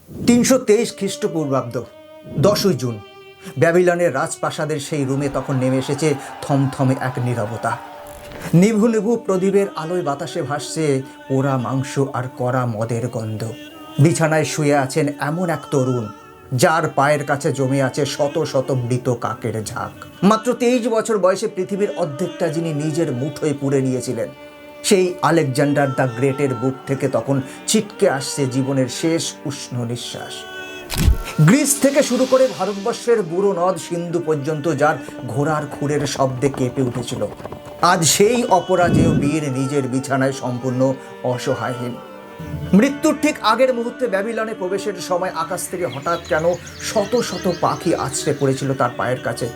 323 খ্রিস্টপূর্বাব্দ 10ই জুন ব্যাবিলনের রাজপ্রাসাদের সেই রুমে তখন নেমে এসেছে থমথমে এক নীরবতা। নিভু নিভু প্রদীপের আলোয় বাতাসে ভাসছে পোড়া মাংস আর কড়া মদের গন্ধ। বিছানায় শুয়ে আছেন এমন এক তরুণ যার পায়ের কাছে জমে আছে শত শত মৃত কাকের ঝাঁক। মাত্র 23 বছর বয়সে পৃথিবীর অর্ধেকটা যিনি নিজের মুঠোয় পুরে নিয়েছিলেন, সেই আলেকজান্ডার দ্য গ্রেটের বুক থেকে তখন ছিটকে আসছে জীবনের শেষ উষ্ণ নিঃশ্বাস। গ্রিস থেকে শুরু করে ভারতবর্ষের বুড়ো নদ সিন্ধু পর্যন্ত যার ঘোড়ার খুরের শব্দে কেঁপে উঠেছিল, আজ সেই অপরাজেয় বীর নিজের বিছানায় সম্পূর্ণ অসহায়হীন। মৃত্যুর ঠিক আগের মুহূর্তে ব্যাবিলনে প্রবেশের সময় আকাশ থেকে হঠাৎ কেন শত শত পাখি আছড়ে পড়েছিল তার পায়ের কাছে।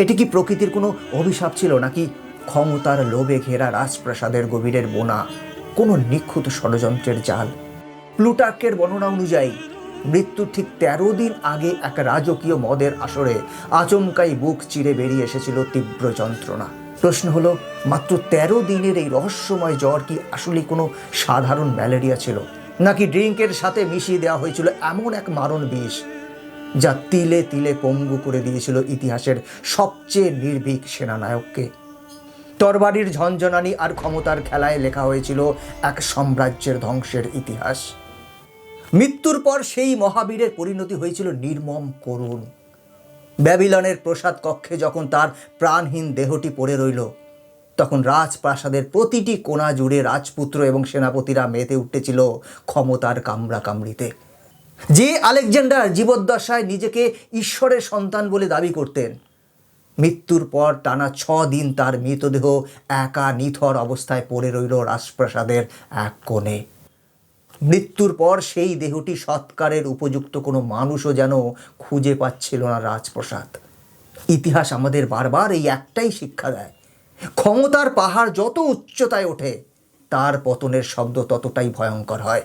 এটি কি প্রকৃতির কোনো অভিশাপ ছিল, নাকি ক্ষমতার লোভে ঘেরা রাজপ্রাসাদের গভীরের বোনা কোনো নিখুঁত ষড়যন্ত্রের জাল? প্লুটার্কের বর্ণনা অনুযায়ী মৃত্যুর ঠিক 13 দিন আগে এক রাজকীয় মদের আসরে আচমকাই বুক চিরে বেরিয়ে এসেছিল তীব্র যন্ত্রণা। প্রশ্ন হলো, মাত্র 13 দিনের এই রহস্যময় জ্বর কি আসলে কোনো সাধারণ ম্যালেরিয়া ছিল, নাকি ড্রিঙ্কের সাথে মিশিয়ে দেওয়া হয়েছিল এমন এক মারণ বিষ যা তিলে তিলে পঙ্গু করে দিয়েছিল ইতিহাসের সবচেয়ে নির্ভীক সেনানায়ককে? তরবারির ঝনঝনানি আর ক্ষমতার খেলায় লেখা হয়েছিল এক সাম্রাজ্যের ধ্বংসের ইতিহাস। মৃত্যুর পর সেই মহাবীরের পরিণতি হয়েছিল নির্মম করুণ। ব্যাবিলনের প্রসাদ কক্ষে যখন তার প্রাণহীন দেহটি পড়ে রইল, তখন রাজপ্রাসাদের প্রতিটি কোণা জুড়ে রাজপুত্র এবং সেনাপতিরা মেতে উঠেছিল ক্ষমতার কামড়াকামড়িতে। যে আলেকজান্ডার জীবদ্দশায় নিজেকে ঈশ্বরের সন্তান বলে দাবি করতেন, মৃত্যুর পর টানা 6 দিন তার মৃতদেহ একা নিথর অবস্থায় পড়ে রইল রাজপ্রাসাদের এক কোণে। মৃত্যুর পর সেই দেহটি সৎকারের উপযুক্ত কোনো মানুষও যেন খুঁজে পাচ্ছিল না রাজপ্রাসাদ। ইতিহাস আমাদের বারবার এই একটাই শিক্ষা দেয়, ক্ষমতার পাহাড় যত উচ্চতায় ওঠে তার পতনের শব্দ ততটাই ভয়ঙ্কর হয়।